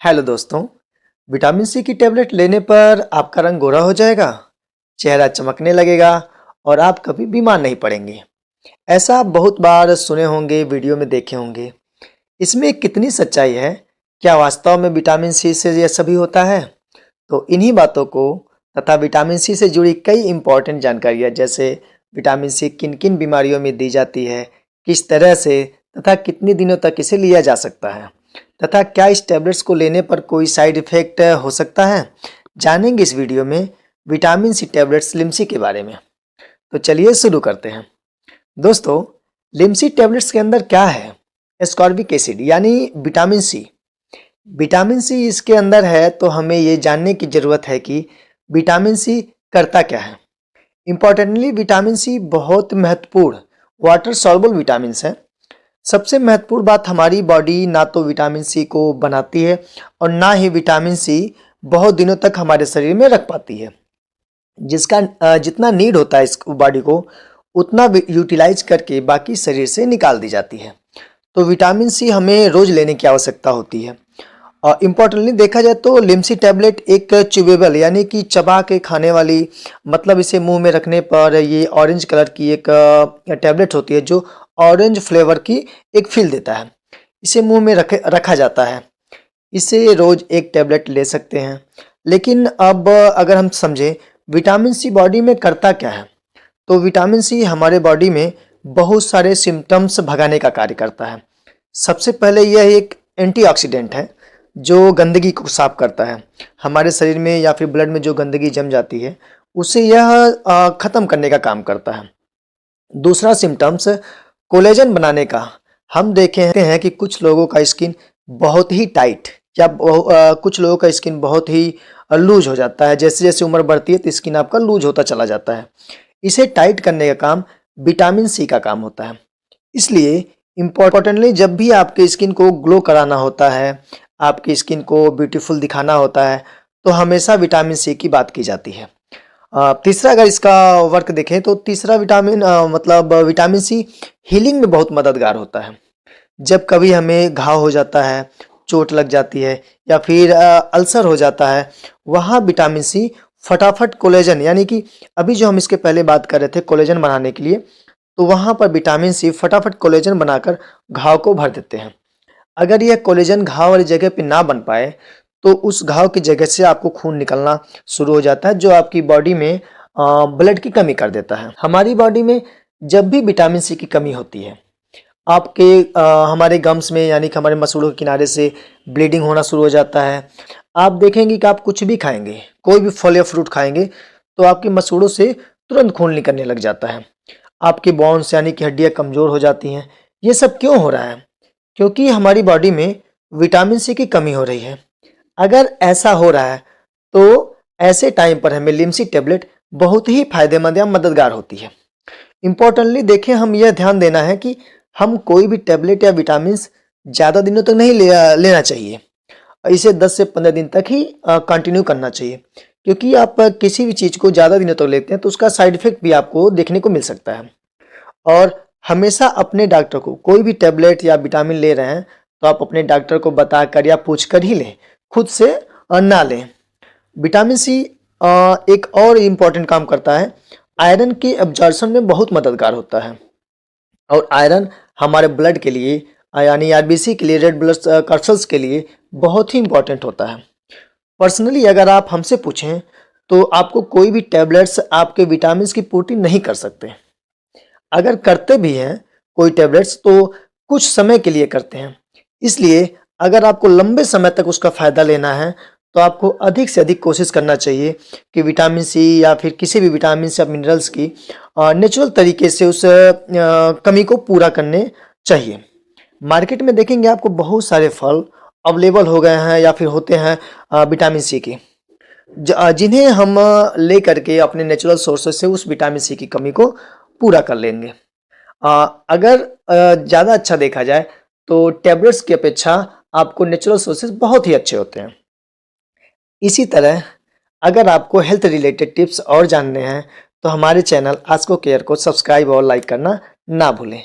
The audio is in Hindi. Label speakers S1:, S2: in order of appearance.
S1: हेलो दोस्तों। विटामिन सी की टेबलेट लेने पर आपका रंग गोरा हो जाएगा, चेहरा चमकने लगेगा और आप कभी बीमार नहीं पड़ेंगे। ऐसा आप बहुत बार सुने होंगे, वीडियो में देखे होंगे। इसमें कितनी सच्चाई है? क्या वास्तव में विटामिन सी से यह सभी होता है? तो इन्हीं बातों को तथा विटामिन सी से जुड़ी कई इंपॉर्टेंट जानकारियाँ, जैसे विटामिन सी किन किन बीमारियों में दी जाती है, किस तरह से तथा कितने दिनों तक इसे लिया जा सकता है, तथा क्या इस टैबलेट्स को लेने पर कोई साइड इफेक्ट हो सकता है, जानेंगे इस वीडियो में विटामिन सी टैबलेट्स लिम्सी के बारे में। तो चलिए शुरू करते हैं। दोस्तों, लिम्सी टैबलेट्स के अंदर क्या है? एस्कॉर्बिक एसिड यानी विटामिन सी। विटामिन सी इसके अंदर है, तो हमें ये जानने की ज़रूरत है कि विटामिन सी करता क्या है। इम्पॉर्टेंटली, विटामिन सी बहुत महत्वपूर्ण वाटर सॉल्युबल विटामिन है। सबसे महत्वपूर्ण बात, हमारी बॉडी ना तो विटामिन सी को बनाती है और ना ही विटामिन सी बहुत दिनों तक हमारे शरीर में रख पाती है। जिसका जितना नीड होता है इस बॉडी को, उतना यूटिलाइज करके बाकी शरीर से निकाल दी जाती है। तो विटामिन सी हमें रोज लेने की आवश्यकता होती है। और इम्पोर्टेंटली देखा जाए तो लिम्सी टैबलेट एक च्यूवेबल यानी कि चबा के खाने वाली, मतलब इसे मुंह में रखने पर ये ऑरेंज कलर की एक टैबलेट होती है जो ऑरेंज फ्लेवर की एक फील देता है। इसे मुंह में रखा जाता है। इसे रोज एक टैबलेट ले सकते हैं। लेकिन अब अगर हम समझें विटामिन सी बॉडी में करता क्या है, तो विटामिन सी हमारे बॉडी में बहुत सारे सिम्टम्स भगाने का कार्य करता है। सबसे पहले यह एक एंटीऑक्सीडेंट है जो गंदगी को साफ करता है। हमारे शरीर में या फिर ब्लड में जो गंदगी जम जाती है उसे यह ख़त्म करने का काम करता है। दूसरा सिम्टम्स कोलेजन बनाने का। हम देखे हैं कि कुछ लोगों का स्किन बहुत ही टाइट या कुछ लोगों का स्किन बहुत ही लूज हो जाता है। जैसे जैसे उम्र बढ़ती है तो स्किन आपका लूज होता चला जाता है। इसे टाइट करने का काम विटामिन सी का काम होता है। इसलिए इम्पोर्टेंटली, जब भी आपके स्किन को ग्लो कराना होता है, आपकी स्किन को ब्यूटीफुल दिखाना होता है, तो हमेशा विटामिन सी की बात की जाती है। तीसरा अगर इसका वर्क देखें तो तीसरा मतलब विटामिन सी हीलिंग में बहुत मददगार होता है। जब कभी हमें घाव हो जाता है, चोट लग जाती है या फिर अल्सर हो जाता है, वहाँ विटामिन सी फटाफट कोलेजन, यानी कि अभी जो हम इसके पहले बात कर रहे थे कोलेजन बनाने के लिए, तो वहाँ पर विटामिन सी फटाफट कोलेजन बनाकर घाव को भर देते हैं। अगर यह कोलेजन घाव वाली जगह पे ना बन पाए तो उस घाव की जगह से आपको खून निकलना शुरू हो जाता है, जो आपकी बॉडी में ब्लड की कमी कर देता है। हमारी बॉडी में जब भी विटामिन सी की कमी होती है, आपके हमारे गम्स में यानी कि हमारे मसूड़ों के किनारे से ब्लीडिंग होना शुरू हो जाता है। आप देखेंगे कि आप कुछ भी खाएंगे, कोई भी फल या फ्रूट खाएंगे, तो आपके मसूड़ों से तुरंत खून निकलने लग जाता है। आपके बोन्स यानी कि हड्डियाँ कमज़ोर हो जाती हैं। ये सब क्यों हो रहा है? क्योंकि हमारी बॉडी में विटामिन सी की कमी हो रही है। अगर ऐसा हो रहा है तो ऐसे टाइम पर हमें लिम्सी टैबलेट बहुत ही फायदेमंद या मददगार होती है। इम्पोर्टेंटली देखें, हम यह ध्यान देना है कि हम कोई भी टैबलेट या विटामिन ज़्यादा दिनों तक नहीं लेना चाहिए। इसे 10 से 15 दिन तक ही कंटिन्यू करना चाहिए, क्योंकि आप किसी भी चीज़ को ज़्यादा दिनों तक लेते हैं तो उसका साइड इफेक्ट भी आपको देखने को मिल सकता है। और हमेशा अपने डॉक्टर को, कोई भी टैबलेट या विटामिन ले रहे हैं तो आप अपने डॉक्टर को बताकर या पूछकर ही लें, खुद से ना लें। विटामिन सी एक और इम्पॉर्टेंट काम करता है, आयरन के एब्जॉर्प्शन में बहुत मददगार होता है। और आयरन हमारे ब्लड के लिए, यानी आरबीसी के लिए, रेड ब्लड कर्सल्स के लिए बहुत ही इम्पॉर्टेंट होता है। पर्सनली अगर आप हमसे पूछें तो आपको कोई भी टैबलेट्स आपके विटामिन की पूर्ति नहीं कर सकते। अगर करते भी हैं कोई टैबलेट्स तो कुछ समय के लिए करते हैं। इसलिए अगर आपको लंबे समय तक उसका फ़ायदा लेना है तो आपको अधिक से अधिक कोशिश करना चाहिए कि विटामिन सी या फिर किसी भी विटामिन या मिनरल्स की नेचुरल तरीके से उस कमी को पूरा करने चाहिए। मार्केट में देखेंगे आपको बहुत सारे फल अवेलेबल हो गए हैं या फिर होते हैं विटामिन सी के, जिन्हें हम ले करके अपने नेचुरल सोर्सेज से उस विटामिन सी की कमी को पूरा कर लेंगे। अगर ज़्यादा अच्छा देखा जाए तो टैबलेट्स की अपेक्षा आपको नेचुरल सोर्सेज बहुत ही अच्छे होते हैं। इसी तरह अगर आपको हेल्थ रिलेटेड टिप्स और जानने हैं तो हमारे चैनल आस्को केयर को सब्सक्राइब और लाइक करना ना भूलें।